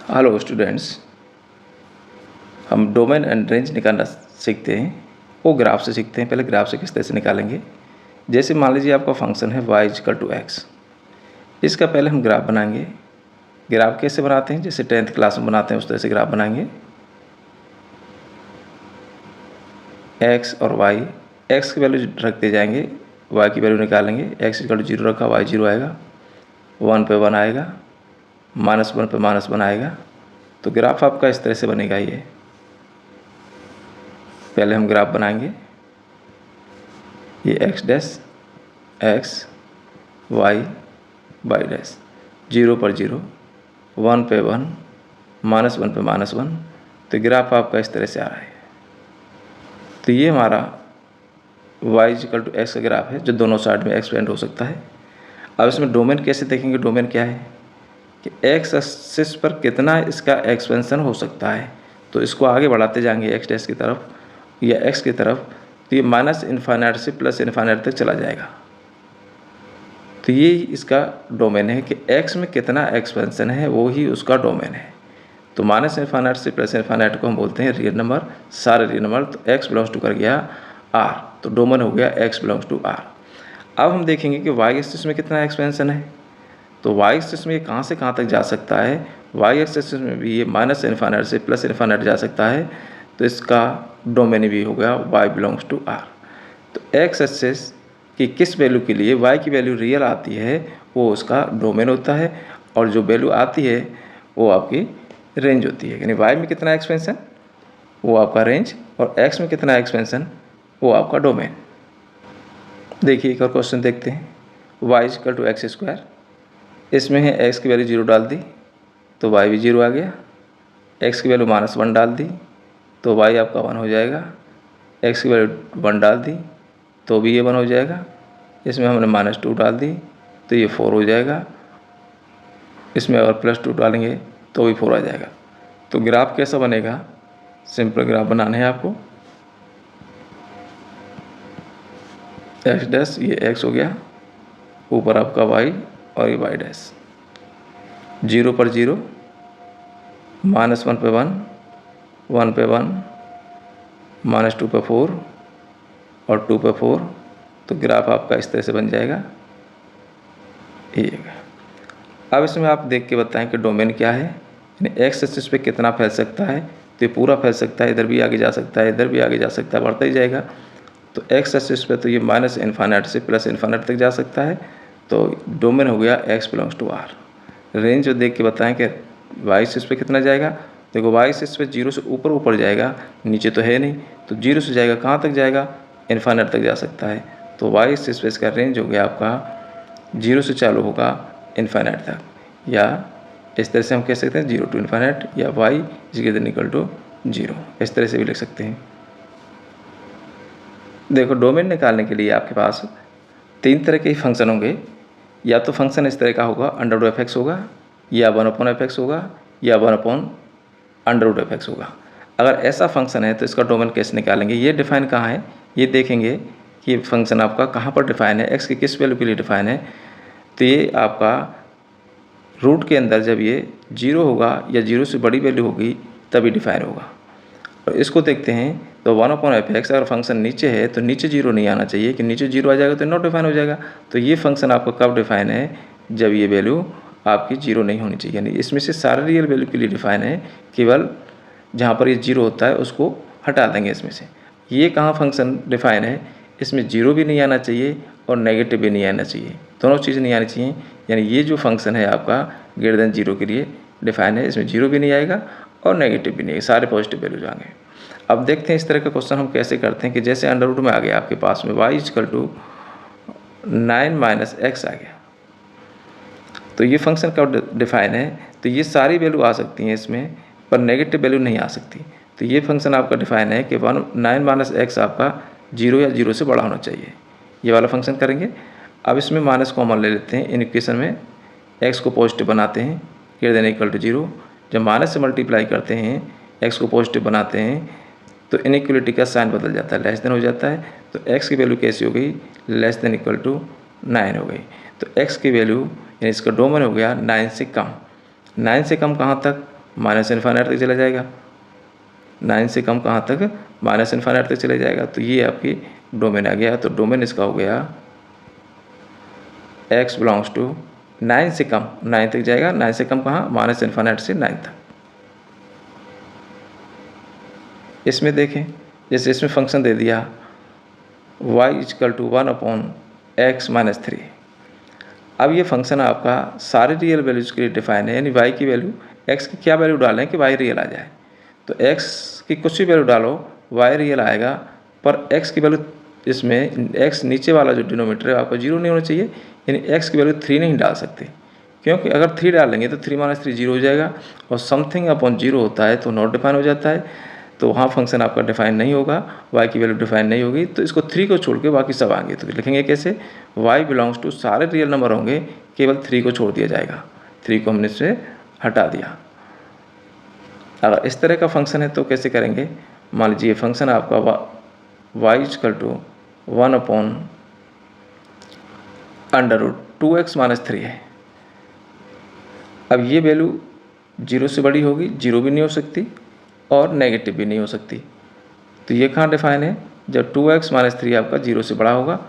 Hello students, हम domain and range निकालना सीखते हैं। वो ग्राफ से सीखते हैं। पहले ग्राफ से किस तरह से निकालेंगे। जैसे मान लीजिए आपका फंक्शन है y=x। इसका पहले हम ग्राफ बनाएंगे। ग्राफ कैसे बनाते हैं? जैसे 10th क्लास में बनाते हैं उस तरह से ग्राफ बनाएंगे। x और y, x की वैल्यू रखते जाएंगे, y की वैल्यू निकालेंगे। x=0 रखा, y 0 आएगा, 1 पे 1 आएगा, -1 पे -1 आएगा। तो ग्राफ आपका इस तरह से बनेगा। ये पहले हम ग्राफ बनाएंगे। ये x dash, x, y, y dash, 0 पर 0, 1 पे 1, -1 पे -1। तो ग्राफ आपका इस तरह से आ रहा है। तो ये हमारा y=x का ग्राफ है जो दोनों साइड में एक्सपेंड हो सकता है। अब इसमें डोमेन कैसे देखेंगे? डोमेन क्या है कि x एक्सिस पर कितना इसका एक्सपेंशन हो सकता है। तो इसको आगे बढ़ाते जाएंगे x डैश की तरफ या x की तरफ, तो ये -इन्फाइनाइट से +इन्फाइनाइट तक चला जाएगा। तो ये इसका डोमेन है कि x में कितना एक्सपेंशन है, वो ही उसका डोमेन है। तो -इन्फाइनाइट से +इन्फाइनाइट को हम बोलते हैं रियल नंबर, सारे रियल नंबर। तो x बिलोंग्स टू कर गया r, तो डोमेन हो गया x बिलोंग्स टू r। अब हम देखेंगे कि y एक्सिस में कितना एक्सपेंशन है। तो y एक्सिस में ये कहाँ से कहाँ तक जा सकता है। y एक्सिस में भी ये -इन्फाइनाइट से +इन्फाइनाइट जा सकता है। तो इसका डोमेन भी हो गया y बिलोंग्स टू r। तो x एक्सिस की किस वैल्यू के लिए y की वैल्यू रियल आती है वो उसका डोमेन होता है, और जो वैल्यू आती है वो आपकी रेंज होती है। यानी y में कितना एक्सपेंशन वो आपका रेंज, और x में कितना एक्सपेंशन वो आपका डोमेन। देखिए एक और क्वेश्चन देखते हैं। y=x²। इसमें है x की वैल्यू 0 डाल दी तो y भी 0 आ गया। x की वैल्यू -1 डाल दी तो y आपका 1 हो जाएगा। x की वैल्यू 1 डाल दी तो भी ये 1 हो जाएगा। इसमें हमने -2 डाल दी तो ये 4 हो जाएगा। इसमें अगर +2 डालेंगे तो भी 4 आ जाएगा। तो ग्राफ कैसा बनेगा? सिंपल ग्राफ बनाने हैं आपको। x डैश, ये x हो गया, ऊपर आपका y और ये y डैश, 0 पर 0, -1 पे 1, 1 पे 1, -2 पे 4 और 2 पे 4। तो ग्राफ आपका इस तरह से बन जाएगा। ये अब इसमें आप देख के बताएं कि डोमेन क्या है। यानी एक्स एक्सिस पे कितना फैल सकता है। तो ये पूरा फैल सकता है, इधर भी आगे जा सकता है, इधर भी आगे जा सकता है, बढ़ता ही जाएगा। तो एक्स एक्सिस पे तो ये -इन्फाइनाइट से +इन्फाइनाइट तक जा सकता है। तो डोमेन हो गया x belongs to r। Range जो देख के बताएं कि y एक्सिस पे कितना जाएगा। देखो y एक्सिस पे 0 से ऊपर जाएगा, नीचे तो है नहीं। तो 0 से जाएगा, कहाँ तक जाएगा? इन्फाइनाइट तक जा सकता है। तो y एक्सिस पे इसका रेंज हो गया आपका 0 से चालू होगा इन्फाइनाइट तक, या इस तरह से हम कह सकते हैं 0 to इन्फाइनाइट, या y = 0। इस तरह से भी लिख सकते हैं। देखो डोमेन निकालने के लिए आपके पास 3 तरह के फंक्शन होंगे। या तो फंक्शन इस तरह का होगा, √f(x) होगा, या 1/f(x) होगा, या 1/√f(x) होगा। अगर ऐसा फंक्शन है तो इसका डोमेन कैसे निकालेंगे? ये डिफाइन कहाँ है ये देखेंगे कि ये फंक्शन आपका कहाँ पर डिफाइन है, x की किस वैल्यू के लिए डिफाइन है। तो ये आपका रूट के अंदर जब ये 0 होगा या 0 से बड़ी वैल्यू होगी तभी डिफाइन होगा। और इसको देखते हैं तो 1/f(x) अगर फंक्शन नीचे है तो नीचे 0 नहीं आना चाहिए, कि नीचे 0 आ जाएगा तो नॉट डिफाइन हो जाएगा। तो ये फंक्शन आपका कब डिफाइन है? जब ये वैल्यू आपकी 0 नहीं होनी चाहिए। यानी इसमें से सारे रियल वैल्यू के लिए डिफाइन है, केवल जहाँ पर ये 0 होता है उसको हटा देंगे इसमें से। ये कहाँ फंक्शन डिफाइन है? इसमें 0 भी नहीं आना चाहिए और नेगेटिव भी नहीं आना चाहिए, दोनों चीज़ें नहीं आनी चाहिए। यानी ये जो फंक्शन है आपका >0 के लिए डिफाइन है, इसमें 0 भी नहीं आएगा और नेगेटिव भी नहीं आएगा, सारे पॉजिटिव वैल्यूज आएंगे। अब देखते हैं इस तरह का क्वेश्चन हम कैसे करते हैं कि जैसे √ में आ गया आपके पास में y=9 - x आ गया। तो ये फंक्शन कब डिफाइन है? तो ये सारी वैल्यू आ सकती हैं इसमें, पर नेगेटिव वैल्यू नहीं आ सकती। तो ये फंक्शन आपका डिफाइन है कि 9 - x आपका 0 या 0 से बड़ा होना चाहिए। ये वाला फंक्शन करेंगे। अब इसमें माइनस कॉमन ले लेते हैं। इन इक्वेशन में x को पॉजिटिव बनाते हैं, > 0। जब माइनस से मल्टीप्लाई करते हैं, x को पॉजिटिव बनाते हैं तो इनइक्वलिटी का साइन बदल जाता है, लेस देन हो जाता है। तो x की वैल्यू कैसी हो गई? < 9 हो गई। तो x की वैल्यू यानी इसका डोमेन हो गया 9 से कम। 9 से कम कहाँ तक? माइनस इन्फाइनाइट तक चला जाएगा। 9 से कम कहाँ तक, माइनस इन्फाइनाइट तक चला जाएगा। तो ये आपकी डोमेन आ गया। तो डोमेन इसका हो गया x बिलोंग्स टू 9 से कम, 9 तक जाएगा। 9 से कम कहाँ, माइनस इन्फाइनाइट से 9 तक। इसमें देखें, जैसे इसमें फंक्शन दे दिया y इक्वल टू 1/x-3। अब ये फंक्शन आपका सारे रियल वैल्यूज़ के लिए डिफाइन है, यानी y की वैल्यू, x की क्या वैल्यू डालें कि y रियल आ जाए। तो x की कुछ भी वैल्यू डालो y रियल आएगा, पर x की वैल्यू इसमें x नीचे वाला जो डिनोमीटर है आपका 0 नहीं होना चाहिए, यानी x की वैल्यू 3 नहीं डाल सकते, क्योंकि अगर 3 डालेंगे तो 3 - 3 0 हो जाएगा, और समथिंग अपॉन 0 होता है तो नॉट डिफाइन हो जाता है। तो वहाँ फंक्शन आपका डिफाइन नहीं होगा, y की वैल्यू डिफाइन नहीं होगी। तो इसको 3 को छोड़ के बाकी सब आएंगे। तो लिखेंगे कैसे, y बिलोंग्स टू सारे रियल नंबर होंगे, केवल 3 को छोड़ दिया जाएगा। 3 को हमने इससे हटा दिया। अगर इस तरह का फंक्शन है तो कैसे करेंगे, मान लीजिए फंक्शन आपका y इक्वल टू 1/√2x-3 है। अब ये वैल्यू 0 से बड़ी होगी, 0 भी नहीं हो सकती और नेगेटिव भी नहीं हो सकती। तो ये कहाँ डिफाइन है, जब 2x-3 आपका 0 से बड़ा होगा।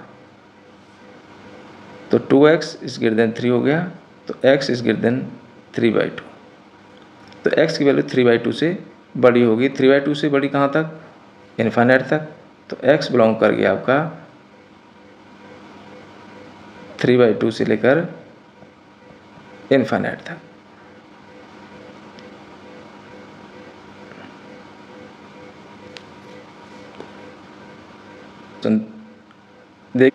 तो 2x इज ग्रेटर देन 3 हो गया, तो x इज ग्रेटर देन 3/2। तो x की वैल्यू 3/2 से बड़ी होगी। 3/2 से बड़ी कहाँ तक, इन्फाइनाइट तक। तो x बिलोंग कर गया आपका 3/2 से लेकर इन्फाइनाइट तक। देख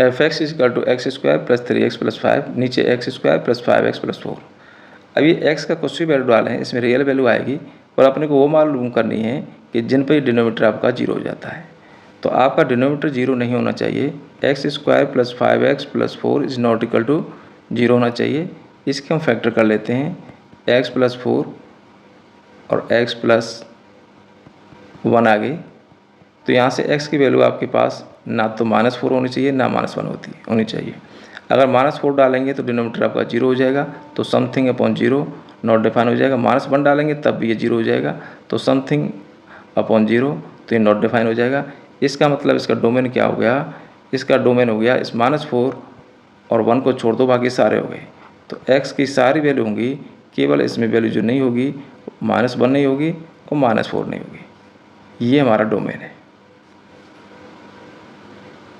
f(x) equal to x² + 3x + 5, नीचे x² + 5x + 4। अब ये x का कुछ भी वैल्यू डालें, इसमें रियल वैल्यू आएगी, और अपने को वो मालूम करनी है कि जिन पर डिनोमीटर आपका 0 हो जाता है। तो आपका डिनोमीटर 0 नहीं होना चाहिए। x² + 5x + 4 is not equal to 0 होना चाहिए। इसके हम फैक्टर कर लेते हैं, x + 4 और x + 1 आ गई। तो यहाँ से x की वैल्यू आपके पास ना तो -4 होनी चाहिए, ना -1 होनी चाहिए। अगर -4 डालेंगे तो डिनोमीटर आपका 0 हो जाएगा, तो समथिंग अपॉन 0 नॉट डिफाइन हो जाएगा। -1 डालेंगे तब भी ये 0 हो जाएगा, तो समथिंग अपॉन 0, तो ये नॉट डिफाइन हो जाएगा। इसका मतलब इसका डोमेन क्या हो गया, इसका डोमेन हो गया इस -4 और 1 को छोड़ दो, बाकी सारे हो गए। तो x की सारी वैल्यू होंगी, केवल इसमें वैल्यू जो नहीं होगी, -1 नहीं होगी और -4 नहीं होगी। ये हमारा डोमेन है।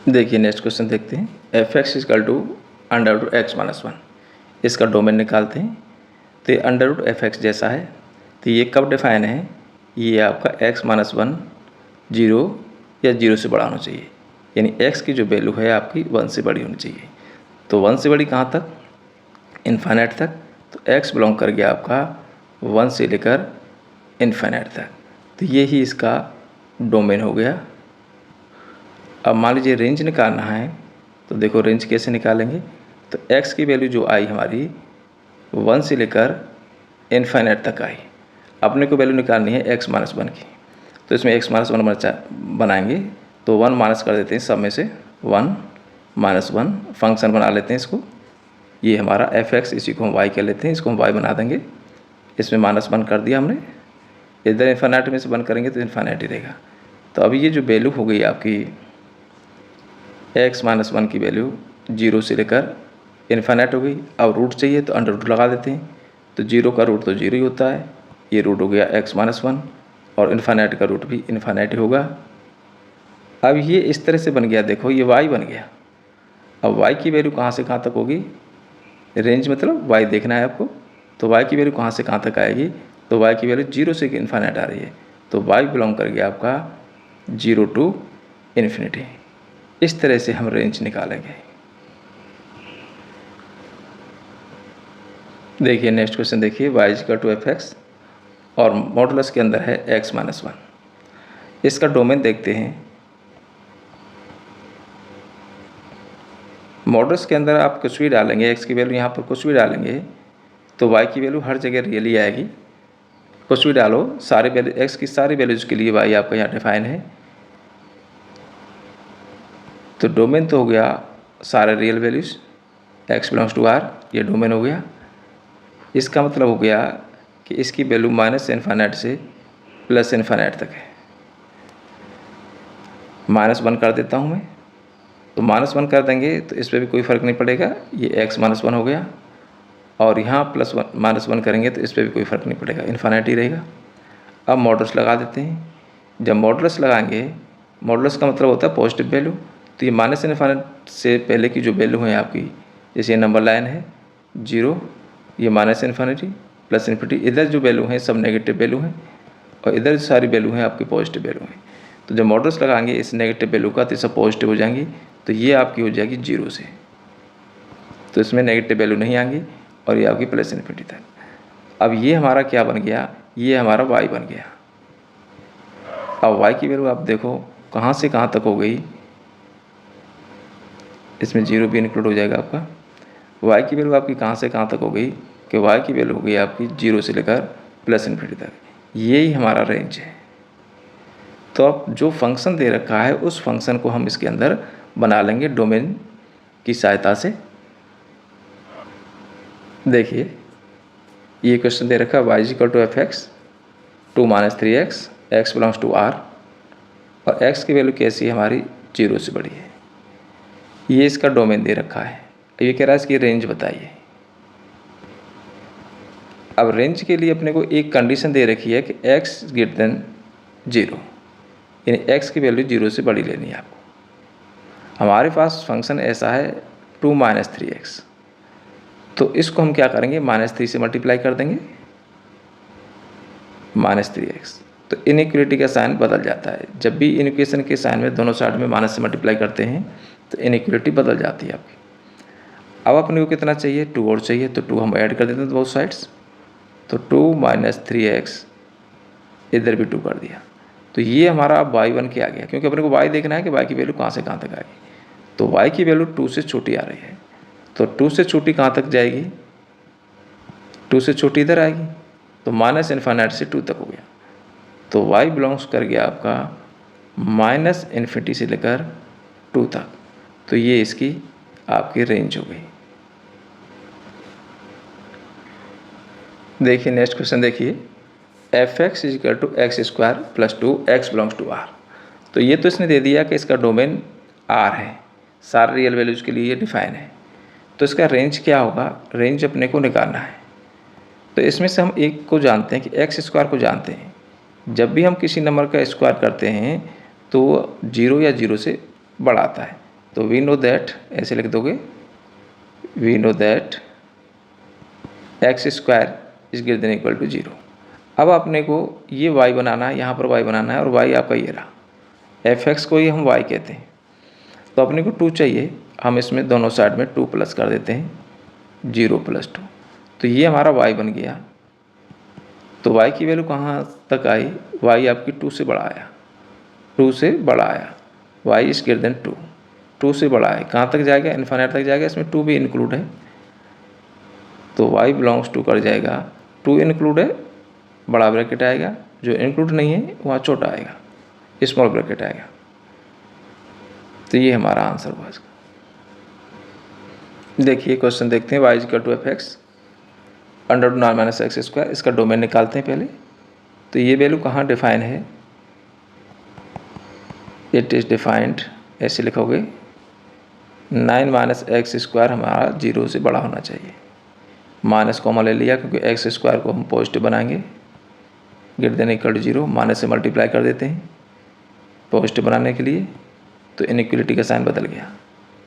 देखिए नेक्स्ट क्वेश्चन देखते हैं, f(x) इक्वल टू √x-1। इसका डोमेन निकालते हैं। तो ये √f(x) जैसा है, तो ये कब डिफाइन है, ये आपका x-1 0 या 0 से बड़ा होना चाहिए, यानी x की जो वैल्यू है आपकी 1 से बड़ी होनी चाहिए। तो 1 से बड़ी कहाँ तक, इन्फाइनाइट तक। तो x बिलोंग कर गया आपका 1 से लेकर इन्फाइनाइट तक। तो ये ही इसका डोमेन हो गया। अब मान लीजिए रेंज निकालना है, तो देखो रेंज कैसे निकालेंगे। तो x की वैल्यू जो आई हमारी 1 से लेकर इन्फाइनाइट तक आई, अपने को वैल्यू निकालनी है x-1 की। तो इसमें x-1 बनाएंगे, तो 1 माइनस कर देते हैं सब में से, 1 - 1 फंक्शन बना लेते हैं इसको। ये हमारा f(x), इसी को हम y कह लेते हैं, इसको हम y बना देंगे। इसमें -1 कर दिया हमने, इधर इन्फाइनाइट में से 1 करेंगे तो इन्फाइनाइट ही रहेगा। तो अभी ये जो वैल्यू हो गई आपकी x-1 की वैल्यू 0 से लेकर इन्फाइनाइट हो गई। अब रूट चाहिए तो अंडर रूट लगा देते हैं। तो 0 का रूट तो 0 ही होता है, ये रूट हो गया x-1, और इन्फाइनाइट का रूट भी इन्फाइनाइट ही होगा। अब ये इस तरह से बन गया, देखो ये y बन गया। अब y की वैल्यू कहाँ से कहाँ तक होगी, रेंज मतलब y देखना है आपको। तो y की वैल्यू कहाँ से कहाँ तक आएगी, तो y की वैल्यू 0 से इन्फाइनाइट आ रही है, तो y बिलोंग कर गया आपका 0 to इन्फिनिटी। इस तरह से हम रेंज निकालेंगे। देखिए नेक्स्ट क्वेश्चन देखिए, y इक्वल टू f(x) और मॉडुलस के अंदर है x-1। इसका डोमेन देखते हैं। मॉडुलस के अंदर आप कुछ भी डालेंगे, x की वैल्यू यहाँ पर कुछ भी डालेंगे तो y की वैल्यू हर जगह रियली आएगी। कुछ भी डालो, सारे वैल्यू x की सारी वैल्यूज़ के लिए y आपका यहाँ डिफाइन है। तो डोमेन तो हो गया सारे real values, x belongs to r, ये डोमेन हो गया। इसका मतलब हो गया कि इसकी वैल्यू माइनस इन्फाइनाइट से प्लस इन्फाइनाइट तक है। -1 कर देता हूँ मैं, तो -1 कर देंगे तो इस पर भी कोई फ़र्क नहीं पड़ेगा, ये x -1 हो गया, और यहाँ +1 करेंगे तो इस पर भी कोई फ़र्क नहीं पड़ेगा, इन्फाइनाइट ही रहेगा। अब मॉडुलस लगा देते हैं। जब मॉडुलस लगाएंगे, मॉडुलस का मतलब होता है पॉजिटिव वैल्यू, तो ये माइनस इन्फाइनाइट से पहले की जो वैल्यू है आपकी, जैसे ये नंबर लाइन है 0, ये माइनस इन्फिनिटी प्लस इन्फिनिटी, इधर जो वैल्यू हैं सब नेगेटिव वैल्यू हैं और इधर सारी वैल्यू हैं आपकी पॉजिटिव वैल्यू हैं। तो जब मॉडुलस लगाएंगे इस नेगेटिव वैल्यू का तो सब पॉजिटिव हो जाएंगी, तो ये आपकी हो जाएगी 0 से, तो इसमें नेगेटिव वैल्यू नहीं आएंगी और ये आपकी प्लस इन्फिनिटी तक। अब ये हमारा क्या बन गया, ये हमारा y बन गया। अब y की वैल्यू आप देखो कहाँ से कहाँ तक हो गई, इसमें 0 भी इंक्लूड हो जाएगा आपका। y की वैल्यू आपकी कहाँ से कहाँ तक हो गई कि y की वैल्यू हो गई आपकी 0 से लेकर प्लस इन्फिनिटी तक, यही हमारा रेंज है। तो अब जो फंक्शन दे रखा है उस फंक्शन को हम इसके अंदर बना लेंगे डोमेन की सहायता से। देखिए ये क्वेश्चन दे रखा है y = f(x) 2 - 3x, x belongs to r, और x की वैल्यू कैसी है हमारी 0 से बड़ी है। ये इसका डोमेन दे रखा है। ये कह रहा है इसकी रेंज बताइए। अब रेंज के लिए अपने को एक कंडीशन दे रखी है कि x > 0, यानी x की वैल्यू 0 से बड़ी लेनी है आपको। हमारे पास फंक्शन ऐसा है 2 - 3x, तो इसको हम क्या करेंगे, -3 से मल्टीप्लाई कर देंगे, -3x। तो इनइक्वलिटी का साइन बदल जाता है। जब भी इनइक्वेशन के साइन में दोनों साइड में माइनस से मल्टीप्लाई करते हैं तो इनइक्वलिटी बदल जाती है आपकी। अब अपने को कितना चाहिए, 2 और चाहिए, तो 2 हम ऐड कर देते हैं बोथ साइड्स, तो 2 - 3x, इधर भी 2 कर दिया, तो ये हमारा अब y बन के आ गया, क्योंकि अपने को y देखना है कि y की वैल्यू कहाँ से कहाँ तक आएगी। तो y की वैल्यू 2 से छोटी आ रही है, तो 2 से छोटी कहाँ तक जाएगी, 2 से छोटी इधर आएगी, तो माइनस इन्फाइनाइट से 2 तक हो गया। तो y बिलोंग्स कर गया आपका -इन्फिनिटी से लेकर 2 तक, तो ये इसकी आपकी रेंज हो गई। देखिए नेक्स्ट क्वेश्चन देखिए, f(x) = x² + 2 x belongs to r। तो ये तो इसने दे दिया कि इसका डोमेन r है, सारे रियल वैल्यूज़ के लिए ये डिफाइन है। तो इसका रेंज क्या होगा, रेंज अपने को निकालना है। तो इसमें से हम एक को जानते हैं कि x² को जानते हैं। जब भी हम किसी नंबर का स्क्वायर करते हैं तो 0 या 0 से बड़ा आता है। तो वी नो दैट, ऐसे लिख दोगे, वी नो दैट x² > 0। अब अपने को ये y बनाना है, यहाँ पर y बनाना है, और y आपका ये रहा, f(x) को ही हम y कहते हैं। तो अपने को 2 चाहिए, हम इसमें दोनों साइड में 2 प्लस कर देते हैं, 0 + 2, तो ये हमारा y बन गया। तो y की वैल्यू कहाँ तक आई, y आपकी 2 से बड़ा आया, 2 से बड़ा आया, y > 2, 2 से बड़ा है, कहाँ तक जाएगा, इन्फिनिटी तक जाएगा, इसमें 2 भी इंक्लूड है, तो y बिलोंग्स टू कर जाएगा, 2 इंक्लूड है, बड़ा ब्रैकेट आएगा, जो इंक्लूड नहीं है वहाँ छोटा आएगा, स्मॉल ब्रैकेट आएगा। तो ये हमारा आंसर हुआ इसका। देखिए क्वेश्चन देखते हैं, y = f(x) √9 - x², इसका डोमेन निकालते हैं पहले। तो ये वैल्यू कहाँ डिफाइन है, इट इज़ डिफाइंड, ऐसे लिखोगे, 9 - x² हमारा 0 से बड़ा होना चाहिए। माइनस कॉमन ले लिया क्योंकि x² को हम पॉजिटिव बनाएंगे, > 0, माइनस से मल्टीप्लाई कर देते हैं पॉजिटिव बनाने के लिए, तो इनइक्वलिटी का साइन बदल गया।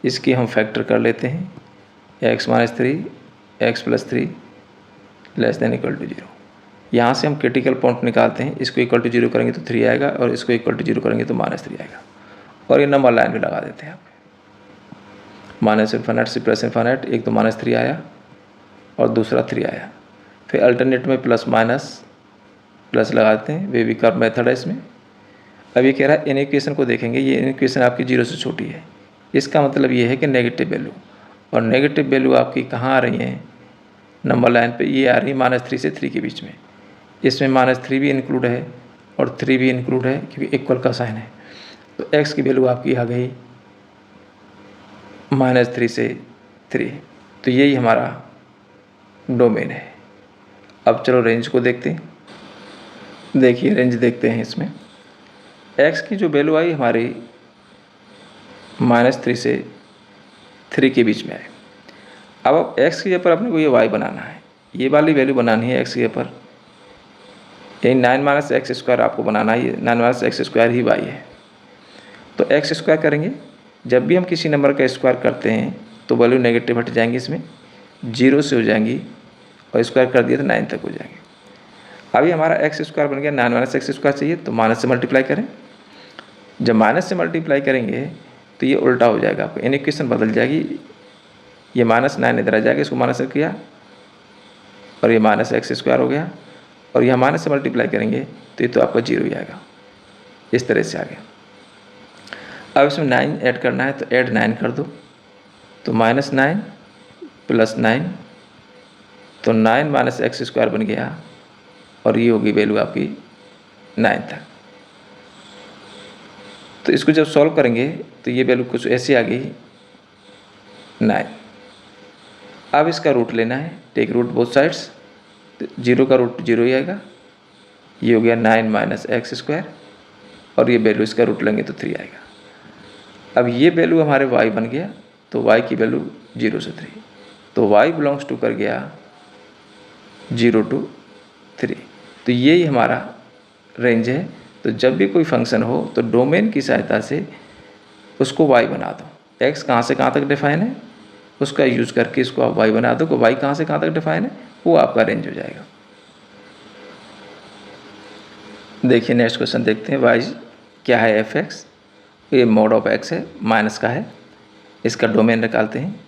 इसकी हम फैक्टर कर लेते हैं, x - 3 x + 3 < 0। यहाँ से हम क्रिटिकल पॉइंट निकालते हैं, इसको = 0 करेंगे तो 3 आएगा, और इसको = 0 करेंगे तो -3 आएगा, और ये नंबर लाइन भी लगा देते हैं आप, माइनस इन्फिनिटी से प्लस इन्फिनिटी, एक तो -3 आया और दूसरा 3 आया, फिर अल्टरनेट में प्लस लगाते हैं, वे भी कर्व मेथड है इसमें। अब ये कह रहा है इनइक्वेशन को देखेंगे, ये इनइक्वेशन आपकी 0 से छोटी है, इसका मतलब ये है कि नेगेटिव वैल्यू, और नेगेटिव वैल्यू आपकी कहाँ आ रही है, नंबर लाइन पे ये आ रही है -3 से 3 के बीच में। इसमें -3 भी इंक्लूड है और 3 भी इंक्लूड है, क्योंकि इक्वल का साइन है। तो x की वैल्यू आपकी आ गई -3 से 3, तो यही हमारा डोमेन है। अब चलो रेंज को देखते हैं। देखिए रेंज देखते हैं इसमें। x की जो वैल्यू आई हमारी -3 से 3 के बीच में आए। अब x की जगह पर अपने को ये y बनाना है, ये वाली वैल्यू बनानी है x की जगह पर। यही 9 - x² आपको बनाना है, 9 - x² ही y है। तो x² करेंगे, जब भी हम किसी नंबर का स्क्वायर करते हैं तो वैल्यू नेगेटिव हट जाएंगी, इसमें 0 से हो जाएंगी और स्क्वायर कर दिया तो 9 तक हो जाएंगे। अभी हमारा x² बन गया, 9 - x² चाहिए तो माइनस से मल्टीप्लाई करें। जब माइनस से मल्टीप्लाई करेंगे तो ये उल्टा हो जाएगा, आपको इन इक्वेशन बदल जाएगी। ये -9 इधर आ जाएगा, इसको माइनस किया और ये -x² हो गया, और यहाँ माइनस से मल्टीप्लाई करेंगे तो ये तो आपका 0 ही आएगा। इस तरह से आ गया। अब इसमें 9 ऐड करना है तो ऐड 9 कर दो, तो -9 + 9 तो 9 - x² बन गया, और ये होगी वैल्यू आपकी 9 तक। तो इसको जब सॉल्व करेंगे तो ये वैल्यू कुछ ऐसी आ गई 9। अब इसका रूट लेना है, टेक रूट बोथ साइड्स, तो 0 का रूट 0 ही आएगा। ये हो गया 9 - x², और ये वैल्यू इसका रूट लेंगे तो 3 आएगा। अब ये वैल्यू हमारे y बन गया, तो y की वैल्यू 0 से 3, तो y बिलोंग्स टू कर गया 0 to 3। तो यही हमारा रेंज है। तो जब भी कोई फंक्शन हो तो डोमेन की सहायता से उसको y बना दो। x कहाँ से कहाँ तक डिफाइन है उसका यूज़ करके इसको आप y बना दो, कि y कहाँ से कहाँ तक डिफाइन है, वो आपका रेंज हो जाएगा। देखिए नेक्स्ट क्वेश्चन देखते हैं। y क्या है f(x), ये मोड ऑफ x है, माइनस का है, इसका डोमेन निकालते हैं।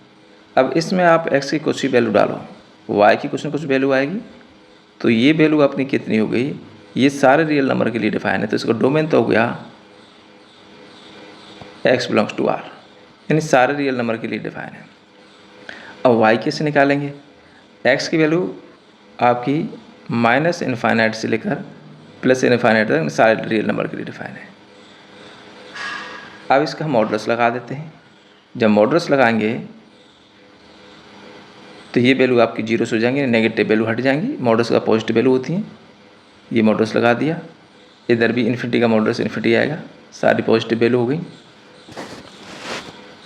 अब इसमें आप x की कुछ ही वैल्यू डालो, y की कुछ ना कुछ वैल्यू आएगी। तो ये वैल्यू अपनी कितनी हो गई, ये सारे रियल नंबर के लिए डिफाइन है, तो इसका डोमेन तो हो गया x बिलोंग्स टू r, यानी सारे रियल नंबर के लिए डिफाइन है। अब y कैसे निकालेंगे, x की वैल्यू आपकी -∞ से लेकर +∞ तक सारे रियल नंबर के लिए डिफाइन है। अब इसका हम मॉडुलस लगा देते हैं। जब मॉडुलस लगाएंगे तो ये वैल्यू आपकी 0 से हो जाएंगी, नेगेटिव वैल्यू हट जाएंगी, मॉडुलस का पॉजिटिव वैल्यू होती हैं। ये मॉडुलस लगा दिया, इधर भी इन्फिनिटी का मॉडुलस इन्फिनिटी आएगा, सारी पॉजिटिव वैल्यू हो गई।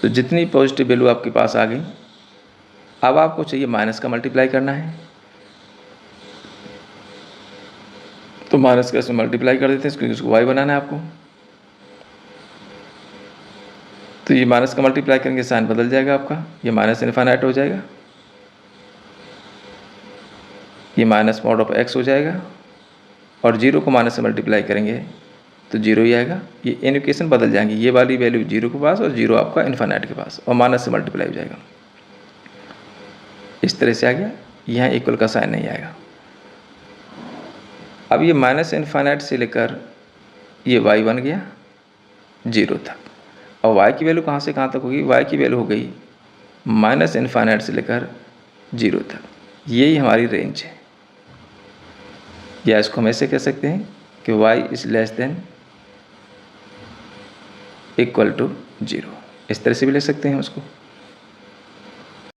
तो जितनी पॉजिटिव वैल्यू आपके पास आ गई, अब आपको चाहिए माइनस का मल्टीप्लाई करना है, तो माइनस का इसमें मल्टीप्लाई कर देते हैं, क्योंकि इसको y बनाना है आपको। तो ये माइनस का मल्टीप्लाई करेंगे, साइन बदल जाएगा आपका, ये -∞ हो जाएगा, ये माइनस मॉड ऑफ x हो जाएगा, और 0 को माइनस से मल्टीप्लाई करेंगे तो 0 ही आएगा। ये इक्वेशन बदल जाएंगी, ये वाली वैल्यू 0 के पास और 0 आपका इन्फिनिट के पास, और माइनस से मल्टीप्लाई हो जाएगा। इस तरह से आ गया, यहाँ इक्वल का साइन नहीं आएगा। अब ये -∞ से लेकर ये y बन गया 0 तक, और y की वैल्यू कहाँ से कहाँ तक होगी, y की वैल्यू हो गई -∞ से लेकर 0 तक। यही हमारी रेंज है, या इसको हम ऐसे कह सकते हैं कि y <= 0। इस तरह से भी ले सकते हैं उसको।